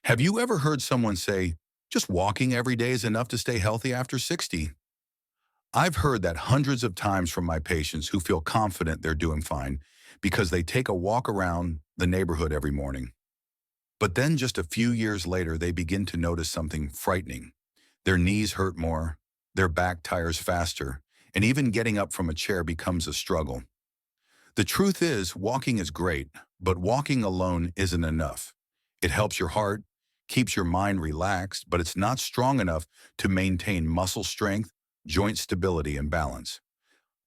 Have you ever heard someone say, just walking every day is enough to stay healthy after 60? I've heard that hundreds of times from my patients who feel confident they're doing fine because they take a walk around the neighborhood every morning. But then just a few years later, they begin to notice something frightening. Their knees hurt more, their back tires faster, and even getting up from a chair becomes a struggle. The truth is, walking is great, but walking alone isn't enough. It helps your heart, keeps your mind relaxed, but it's not strong enough to maintain muscle strength, joint stability, and balance.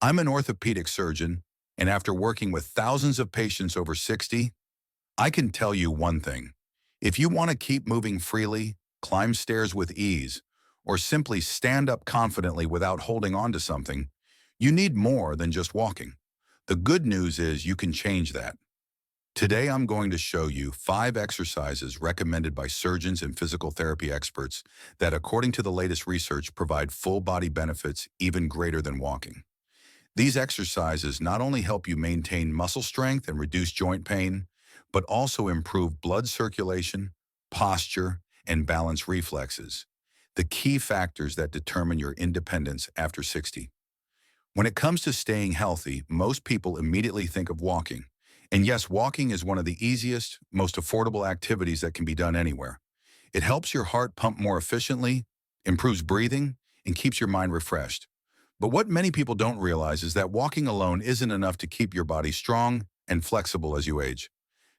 I'm an orthopedic surgeon, and after working with thousands of patients over 60, I can tell you one thing. If you want to keep moving freely, climb stairs with ease, or simply stand up confidently without holding on to something, you need more than just walking. The good news is you can change that. Today, I'm going to show you 5 exercises recommended by surgeons and physical therapy experts that, according to the latest research, provide full body benefits even greater than walking. These exercises not only help you maintain muscle strength and reduce joint pain, but also improve blood circulation, posture, and balance reflexes, the key factors that determine your independence after 60. When it comes to staying healthy, most people immediately think of walking. And yes, walking is one of the easiest, most affordable activities that can be done anywhere. It helps your heart pump more efficiently, improves breathing, and keeps your mind refreshed. But what many people don't realize is that walking alone isn't enough to keep your body strong and flexible as you age.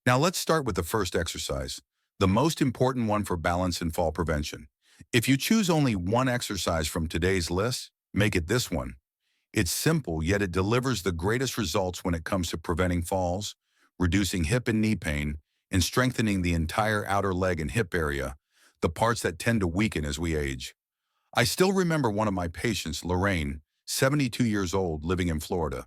Now let's start with the first exercise, the most important one for balance and fall prevention. If you choose only one exercise from today's list, make it this one. It's simple, yet it delivers the greatest results when it comes to preventing falls, reducing hip and knee pain, and strengthening the entire outer leg and hip area, the parts that tend to weaken as we age. I still remember one of my patients, Lorraine, 72 years old, living in Florida.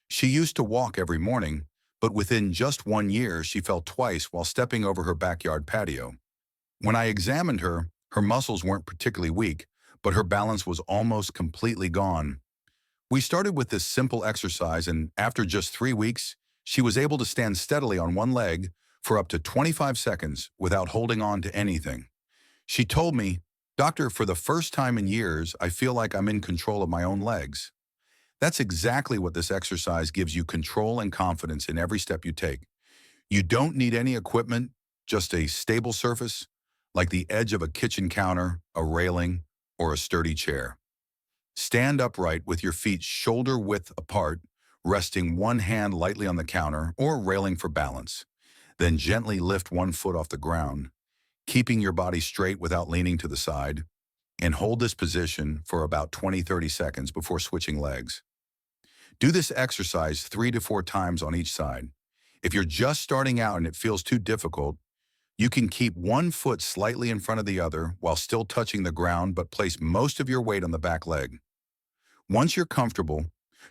She used to walk every morning, but within just 1 year, she fell twice while stepping over her backyard patio. When I examined her, her muscles weren't particularly weak, but her balance was almost completely gone. We started with this simple exercise, and after just 3 weeks, she was able to stand steadily on one leg for up to 25 seconds without holding on to anything. She told me, "Doctor, for the first time in years, I feel like I'm in control of my own legs." That's exactly what this exercise gives you: control and confidence in every step you take. You don't need any equipment, just a stable surface, like the edge of a kitchen counter, a railing, or a sturdy chair. Stand upright with your feet shoulder width apart, resting one hand lightly on the counter or railing for balance. Then gently lift one foot off the ground, keeping your body straight without leaning to the side, and hold this position for about 20-30 seconds before switching legs. Do this exercise 3 to 4 times on each side. If you're just starting out and it feels too difficult, you can keep one foot slightly in front of the other while still touching the ground, but place most of your weight on the back leg. Once you're comfortable,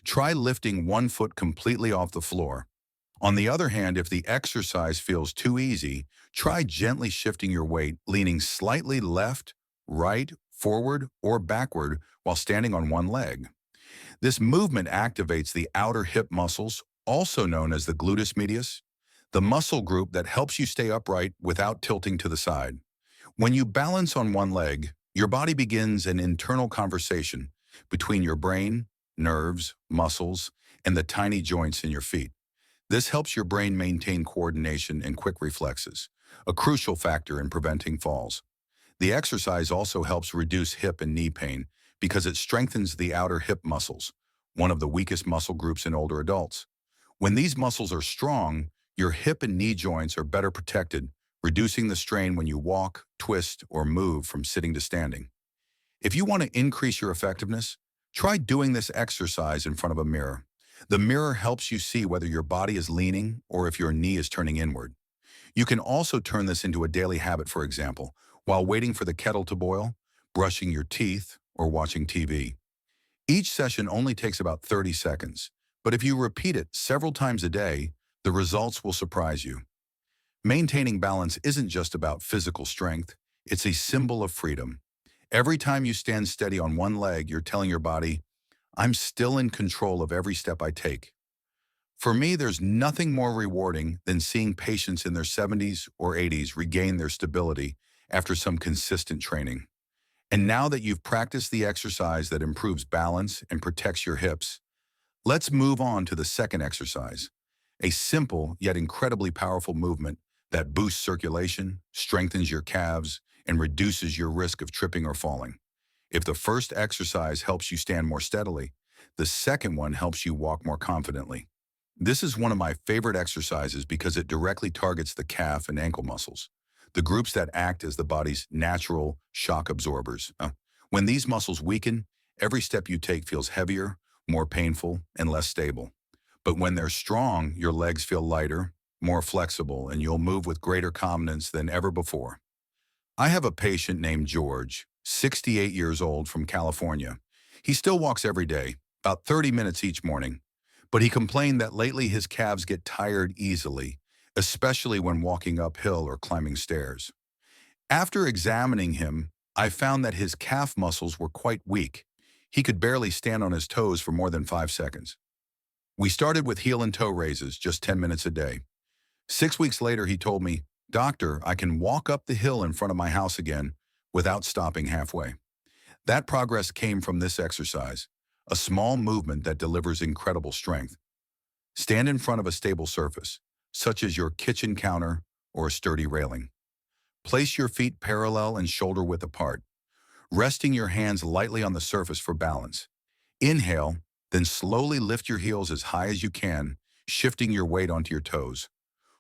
try lifting one foot completely off the floor. On the other hand, if the exercise feels too easy, try gently shifting your weight, leaning slightly left, right, forward, or backward while standing on one leg. This movement activates the outer hip muscles, also known as the gluteus medius, the muscle group that helps you stay upright without tilting to the side. When you balance on one leg, your body begins an internal conversation between your brain, nerves, muscles, and the tiny joints in your feet. This helps your brain maintain coordination and quick reflexes, a crucial factor in preventing falls. The exercise also helps reduce hip and knee pain because it strengthens the outer hip muscles, one of the weakest muscle groups in older adults. When these muscles are strong, your hip and knee joints are better protected, reducing the strain when you walk, twist, or move from sitting to standing. If you want to increase your effectiveness, try doing this exercise in front of a mirror. The mirror helps you see whether your body is leaning or if your knee is turning inward. You can also turn this into a daily habit, for example, while waiting for the kettle to boil, brushing your teeth, or watching TV. Each session only takes about 30 seconds, but if you repeat it several times a day, the results will surprise you. Maintaining balance isn't just about physical strength, it's a symbol of freedom. Every time you stand steady on one leg, you're telling your body, "I'm still in control of every step I take." For me, there's nothing more rewarding than seeing patients in their 70s or 80s regain their stability after some consistent training. And now that you've practiced the exercise that improves balance and protects your hips, let's move on to the second exercise, a simple yet incredibly powerful movement that boosts circulation, strengthens your calves, and reduces your risk of tripping or falling. If the first exercise helps you stand more steadily, the second one helps you walk more confidently. This is one of my favorite exercises because it directly targets the calf and ankle muscles, the groups that act as the body's natural shock absorbers. When these muscles weaken, every step you take feels heavier, more painful, and less stable. But when they're strong, your legs feel lighter, more flexible, and you'll move with greater confidence than ever before. I have a patient named George, 68 years old, from California. He still walks every day, about 30 minutes each morning, but he complained that lately his calves get tired easily, especially when walking uphill or climbing stairs. After examining him, I found that his calf muscles were quite weak. He could barely stand on his toes for more than 5 seconds. We started with heel and toe raises, just 10 minutes a day. 6 weeks later, he told me, "Doctor, I can walk up the hill in front of my house again without stopping halfway." That progress came from this exercise, a small movement that delivers incredible strength. Stand in front of a stable surface, such as your kitchen counter or a sturdy railing. Place your feet parallel and shoulder width apart, resting your hands lightly on the surface for balance. Inhale, then slowly lift your heels as high as you can, shifting your weight onto your toes.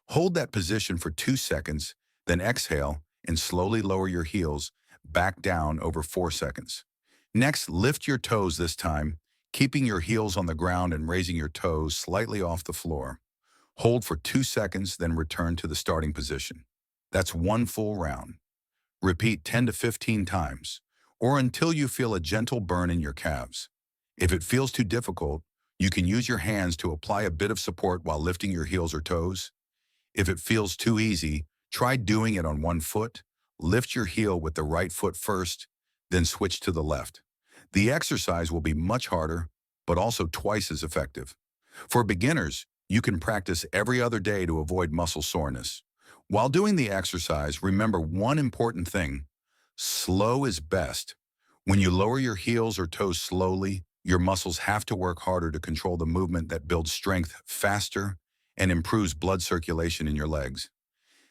Hold that position for 2 seconds, then exhale and slowly lower your heels back down over 4 seconds. Next, lift your toes this time, keeping your heels on the ground and raising your toes slightly off the floor. Hold for 2 seconds, then return to the starting position. That's one full round. Repeat 10 to 15 times, or until you feel a gentle burn in your calves. If it feels too difficult, you can use your hands to apply a bit of support while lifting your heels or toes. If it feels too easy, try doing it on one foot. Lift your heel with the right foot first, then switch to the left. The exercise will be much harder, but also twice as effective. For beginners, you can practice every other day to avoid muscle soreness. While doing the exercise, remember one important thing: slow is best. When you lower your heels or toes slowly, your muscles have to work harder to control the movement that builds strength faster and improves blood circulation in your legs.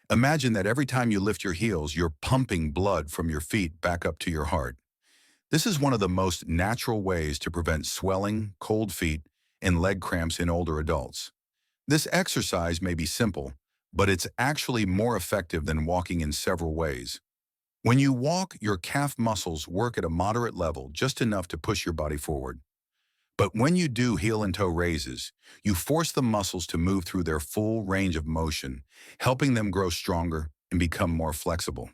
Imagine that every time you lift your heels, you're pumping blood from your feet back up to your heart. This is one of the most natural ways to prevent swelling, cold feet, and leg cramps in older adults. This exercise may be simple, but it's actually more effective than walking in several ways. When you walk, your calf muscles work at a moderate level, just enough to push your body forward. But when you do heel and toe raises, you force the muscles to move through their full range of motion, helping them grow stronger and become more flexible.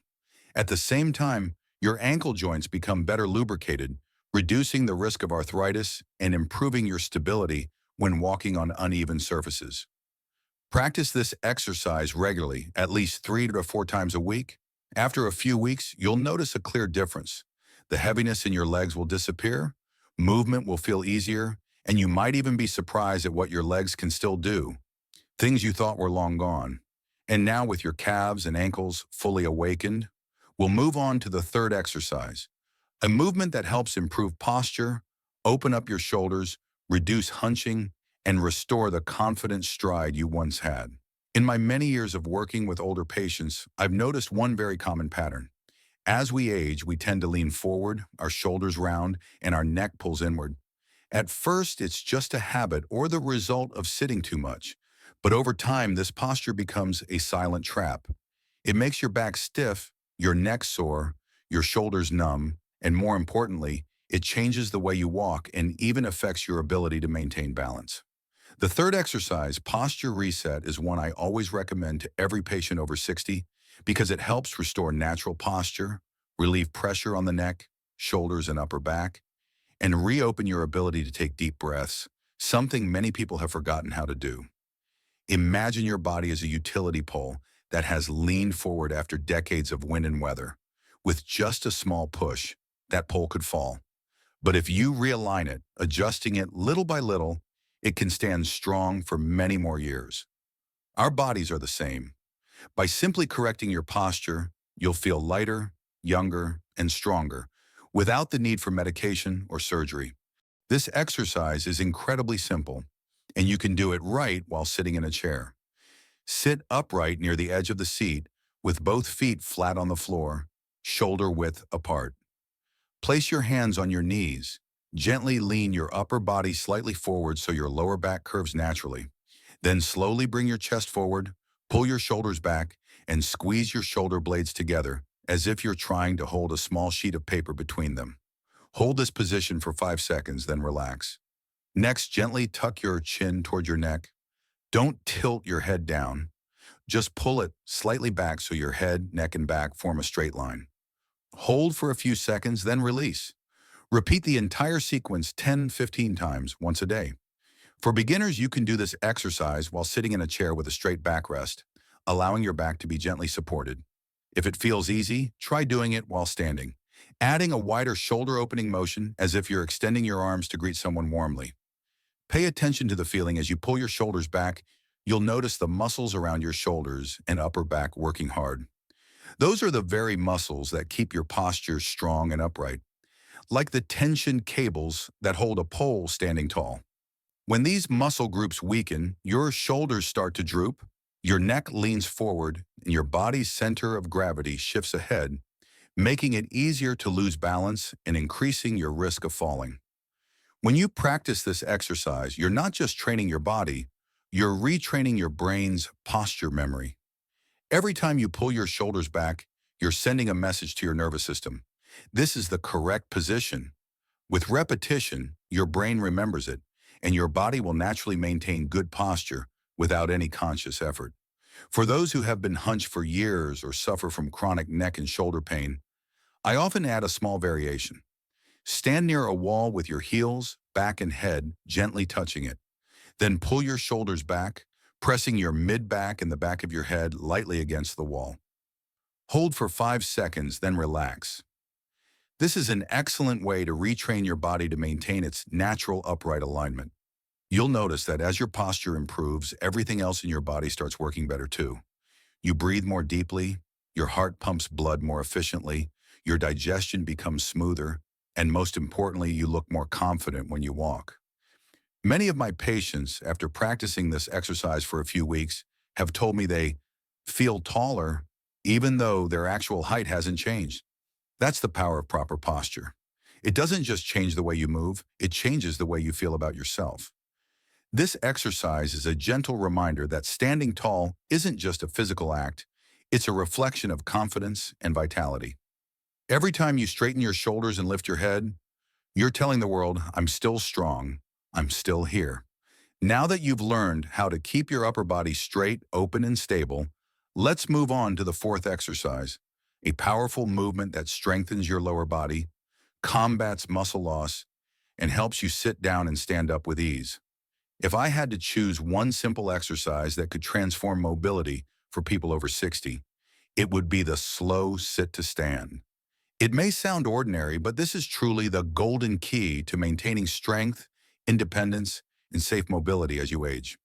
At the same time, your ankle joints become better lubricated, reducing the risk of arthritis and improving your stability when walking on uneven surfaces. Practice this exercise regularly, at least 3 to 4 times a week. After a few weeks, you'll notice a clear difference. The heaviness in your legs will disappear, movement will feel easier, and you might even be surprised at what your legs can still do, things you thought were long gone. And now, with your calves and ankles fully awakened, we'll move on to the third exercise, a movement that helps improve posture, open up your shoulders, reduce hunching, and restore the confident stride you once had. In my many years of working with older patients, I've noticed one very common pattern. As we age, we tend to lean forward, our shoulders round, and our neck pulls inward. At first, it's just a habit or the result of sitting too much. But over time, this posture becomes a silent trap. It makes your back stiff, your neck sore, your shoulders numb, and more importantly, it changes the way you walk and even affects your ability to maintain balance. The third exercise, posture reset, is one I always recommend to every patient over 60 because it helps restore natural posture, relieve pressure on the neck, shoulders, and upper back, and reopen your ability to take deep breaths, something many people have forgotten how to do. Imagine your body as a utility pole that has leaned forward after decades of wind and weather. With just a small push, that pole could fall. But if you realign it, adjusting it little by little, It can stand strong for many more years. Our bodies are the same. By simply correcting your posture, you'll feel lighter, younger, and stronger without the need for medication or surgery. This exercise is incredibly simple, and you can do it right while sitting in a chair. Sit upright near the edge of the seat with both feet flat on the floor, shoulder width apart. Place your hands on your knees. Gently lean your upper body slightly forward so your lower back curves naturally. Then slowly bring your chest forward, pull your shoulders back, and squeeze your shoulder blades together as if you're trying to hold a small sheet of paper between them. Hold this position for 5 seconds, then relax. Next, gently tuck your chin toward your neck. Don't tilt your head down. Just pull it slightly back so your head, neck, and back form a straight line. Hold for a few seconds, then release. Repeat the entire sequence 10-15 times once a day. For beginners, you can do this exercise while sitting in a chair with a straight backrest, allowing your back to be gently supported. If it feels easy, try doing it while standing, adding a wider shoulder opening motion as if you're extending your arms to greet someone warmly. Pay attention to the feeling as you pull your shoulders back. You'll notice the muscles around your shoulders and upper back working hard. Those are the very muscles that keep your posture strong and upright, like the tension cables that hold a pole standing tall. When these muscle groups weaken, your shoulders start to droop, your neck leans forward, and your body's center of gravity shifts ahead, making it easier to lose balance and increasing your risk of falling. When you practice this exercise, you're not just training your body, you're retraining your brain's posture memory. Every time you pull your shoulders back, you're sending a message to your nervous system. This is the correct position. With repetition, your brain remembers it, and your body will naturally maintain good posture without any conscious effort. For those who have been hunched for years or suffer from chronic neck and shoulder pain, I often add a small variation. Stand near a wall with your heels, back, and head gently touching it. Then pull your shoulders back, pressing your mid-back and the back of your head lightly against the wall. Hold for 5 seconds, then relax. This is an excellent way to retrain your body to maintain its natural upright alignment. You'll notice that as your posture improves, everything else in your body starts working better too. You breathe more deeply, your heart pumps blood more efficiently, your digestion becomes smoother, and most importantly, you look more confident when you walk. Many of my patients, after practicing this exercise for a few weeks, have told me they feel taller even though their actual height hasn't changed. That's the power of proper posture. It doesn't just change the way you move, it changes the way you feel about yourself. This exercise is a gentle reminder that standing tall isn't just a physical act, it's a reflection of confidence and vitality. Every time you straighten your shoulders and lift your head, you're telling the world, I'm still strong, I'm still here. Now that you've learned how to keep your upper body straight, open, and stable, let's move on to the fourth exercise, a powerful movement that strengthens your lower body, combats muscle loss, and helps you sit down and stand up with ease. If I had to choose one simple exercise that could transform mobility for people over 60, it would be the slow sit to stand. It may sound ordinary, but this is truly the golden key to maintaining strength, independence, and safe mobility as you age.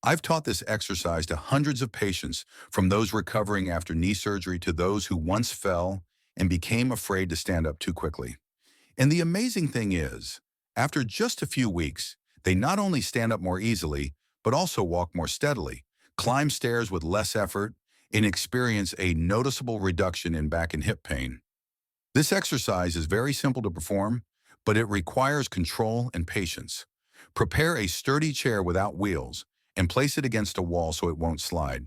I've taught this exercise to hundreds of patients, from those recovering after knee surgery to those who once fell and became afraid to stand up too quickly. And the amazing thing is, after just a few weeks, they not only stand up more easily, but also walk more steadily, climb stairs with less effort, and experience a noticeable reduction in back and hip pain. This exercise is very simple to perform, but it requires control and patience. Prepare a sturdy chair without wheels and place it against a wall so it won't slide.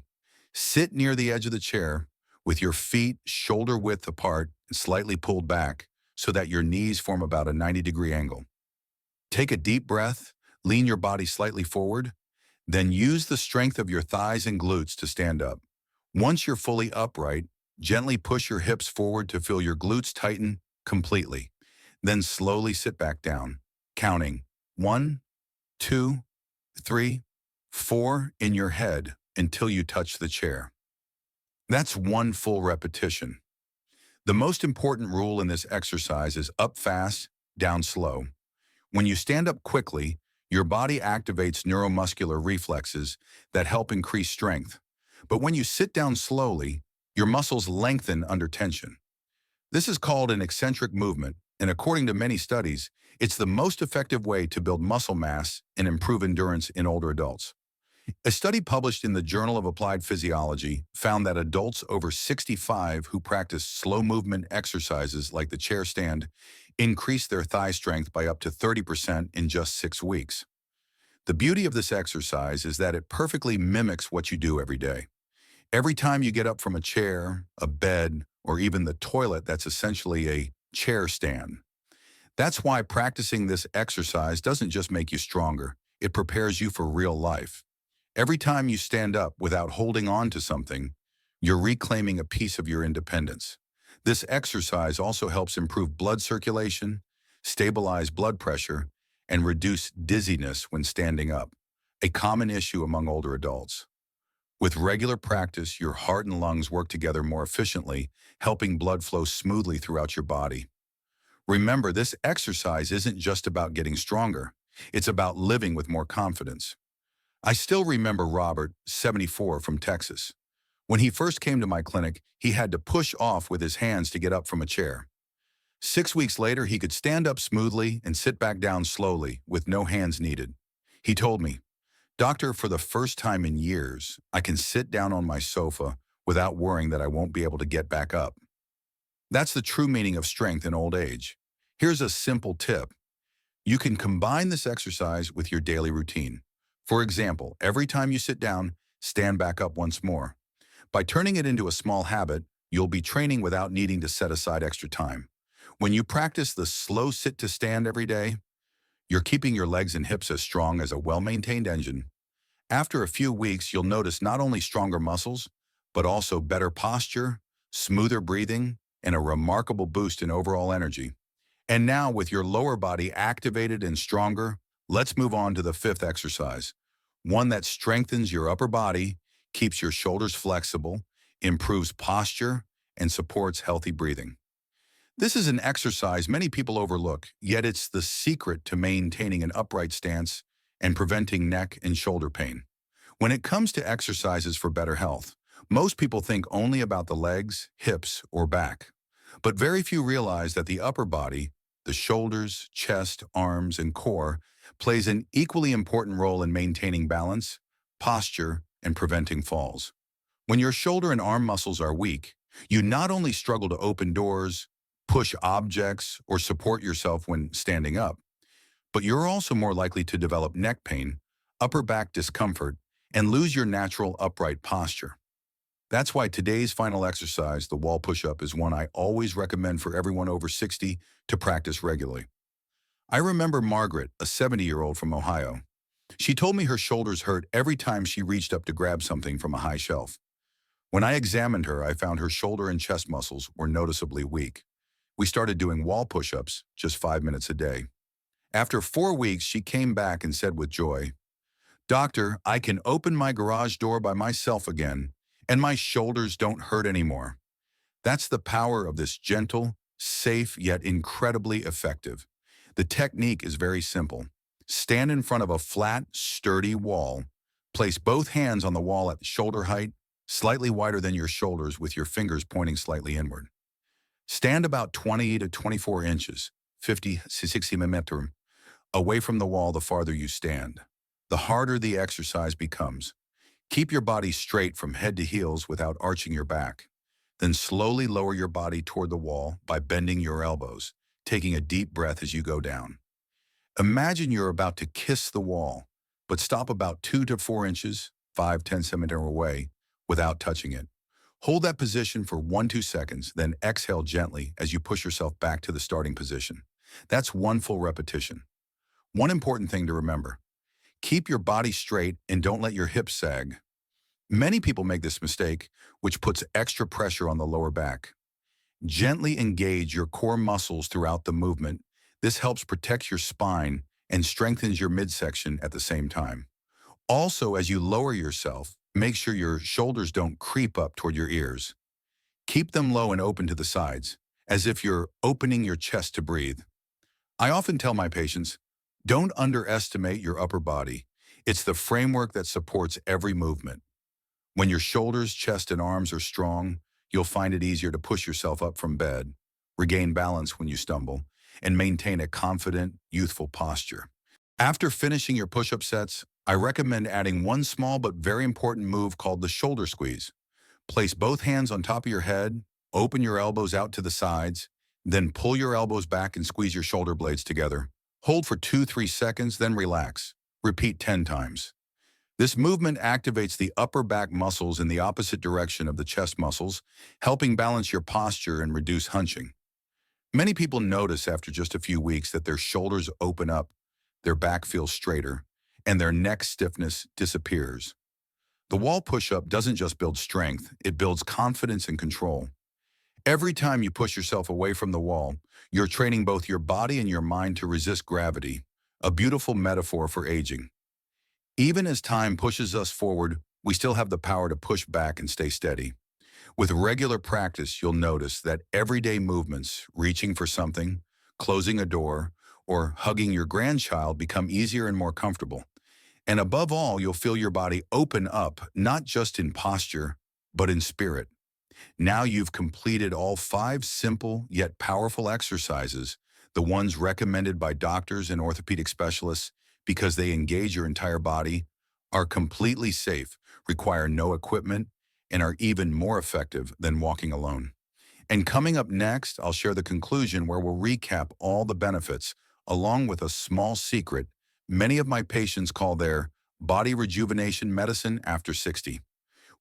Sit near the edge of the chair with your feet shoulder width apart and slightly pulled back so that your knees form about a 90-degree angle. Take a deep breath, lean your body slightly forward, then use the strength of your thighs and glutes to stand up. Once you're fully upright, gently push your hips forward to feel your glutes tighten completely. Then slowly sit back down, counting 1, 2, 3, 4 in your head until you touch the chair. That's one full repetition. The most important rule in this exercise is up fast, down slow. When you stand up quickly, Your body activates neuromuscular reflexes that help increase strength. But when you sit down slowly, your muscles lengthen under tension. This is called an eccentric movement, and according to many studies, it's the most effective way to build muscle mass and improve endurance in older adults. A study published in the Journal of Applied Physiology found that adults over 65 who practice slow movement exercises like the chair stand increased their thigh strength by up to 30% in just 6 weeks. The beauty of this exercise is that it perfectly mimics what you do every day. Every time you get up from a chair, a bed, or even the toilet, that's essentially a chair stand. That's why practicing this exercise doesn't just make you stronger, it prepares you for real life. Every time you stand up without holding on to something, you're reclaiming a piece of your independence. This exercise also helps improve blood circulation, stabilize blood pressure, and reduce dizziness when standing up, a common issue among older adults. With regular practice, your heart and lungs work together more efficiently, helping blood flow smoothly throughout your body. Remember, this exercise isn't just about getting stronger. It's about living with more confidence. I still remember Robert, 74, from Texas. When he first came to my clinic, he had to push off with his hands to get up from a chair. 6 weeks later, he could stand up smoothly and sit back down slowly with no hands needed. He told me, "Doctor, for the first time in years, I can sit down on my sofa without worrying that I won't be able to get back up." That's the true meaning of strength in old age. Here's a simple tip. You can combine this exercise with your daily routine. For example, every time you sit down, stand back up once more. By turning it into a small habit, you'll be training without needing to set aside extra time. When you practice the slow sit to stand every day, you're keeping your legs and hips as strong as a well-maintained engine. After a few weeks, you'll notice not only stronger muscles, but also better posture, smoother breathing, and a remarkable boost in overall energy. And now, with your lower body activated and stronger, let's move on to the fifth exercise, one that strengthens your upper body, keeps your shoulders flexible, improves posture, and supports healthy breathing. This is an exercise many people overlook, yet it's the secret to maintaining an upright stance and preventing neck and shoulder pain. When it comes to exercises for better health, most people think only about the legs, hips, or back. But very few realize that the upper body, the shoulders, chest, arms, and core, plays an equally important role in maintaining balance, posture, and preventing falls. When your shoulder and arm muscles are weak, you not only struggle to open doors, push objects, or support yourself when standing up, but you're also more likely to develop neck pain, upper back discomfort, and lose your natural upright posture. That's why today's final exercise, the wall push-up, is one I always recommend for everyone over 60 to practice regularly. I remember Margaret, a 70-year-old from Ohio. She told me her shoulders hurt every time she reached up to grab something from a high shelf. When I examined her, I found her shoulder and chest muscles were noticeably weak. We started doing wall push-ups just 5 minutes a day. After 4 weeks, she came back and said with joy, "Doctor, I can open my garage door by myself again, and my shoulders don't hurt anymore." That's the power of this gentle, safe, yet incredibly effective. The technique is very simple. Stand in front of a flat, sturdy wall. Place both hands on the wall at shoulder height, slightly wider than your shoulders with your fingers pointing slightly inward. Stand about 20 to 24 inches, 50 to 60 millimeters, away from the wall the farther you stand. The harder the exercise becomes. Keep your body straight from head to heels without arching your back. Then slowly lower your body toward the wall by bending your elbows, taking a deep breath as you go down. Imagine you're about to kiss the wall, but stop about 2 to 4 inches, 5-10 centimeters away, without touching it. Hold that position for 1-2 seconds, then exhale gently as you push yourself back to the starting position. That's one full repetition. One important thing to remember: keep your body straight and don't let your hips sag. Many people make this mistake, which puts extra pressure on the lower back. Gently engage your core muscles throughout the movement. This helps protect your spine and strengthens your midsection at the same time. Also, as you lower yourself, make sure your shoulders don't creep up toward your ears. Keep them low and open to the sides, as if you're opening your chest to breathe. I often tell my patients, Don't underestimate your upper body. It's the framework that supports every movement. When your shoulders, chest, and arms are strong, you'll find it easier to push yourself up from bed, regain balance when you stumble, and maintain a confident, youthful posture. After finishing your push-up sets, I recommend adding one small but very important move called the shoulder squeeze. Place both hands on top of your head, open your elbows out to the sides, then pull your elbows back and squeeze your shoulder blades together. Hold for 2-3 seconds, then relax. Repeat 10 times. This movement activates the upper back muscles in the opposite direction of the chest muscles, helping balance your posture and reduce hunching. Many people notice after just a few weeks that their shoulders open up, their back feels straighter, and their neck stiffness disappears. The wall push-up doesn't just build strength, it builds confidence and control. Every time you push yourself away from the wall, you're training both your body and your mind to resist gravity, a beautiful metaphor for aging. Even as time pushes us forward, we still have the power to push back and stay steady. With regular practice, you'll notice that everyday movements, reaching for something, closing a door, or hugging your grandchild become easier and more comfortable. And above all, you'll feel your body open up, not just in posture, but in spirit. Now you've completed all 5 simple yet powerful exercises, the ones recommended by doctors and orthopedic specialists because they engage your entire body, are completely safe, require no equipment, and are even more effective than walking alone. And coming up next, I'll share the conclusion where we'll recap all the benefits, along with a small secret many of my patients call their body rejuvenation medicine after 60.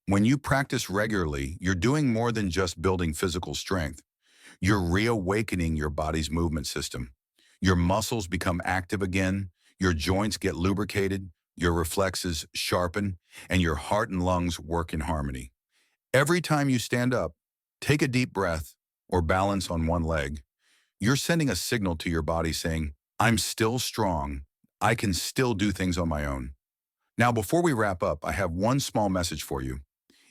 When you practice regularly, you're doing more than just building physical strength. You're reawakening your body's movement system. Your muscles become active again, your joints get lubricated, your reflexes sharpen, and your heart and lungs work in harmony. Every time you stand up, take a deep breath, or balance on one leg, you're sending a signal to your body saying, I'm still strong, I can still do things on my own. Now, before we wrap up, I have one small message for you.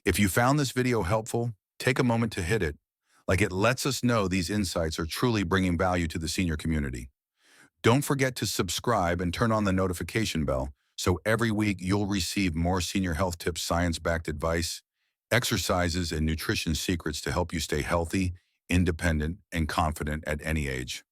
If you found this video helpful, take a moment to hit it, like it lets us know these insights are truly bringing value to the senior community. Don't forget to subscribe and turn on the notification bell so every week you'll receive more senior health tips, science-backed advice, exercises, and nutrition secrets to help you stay healthy, independent, and confident at any age.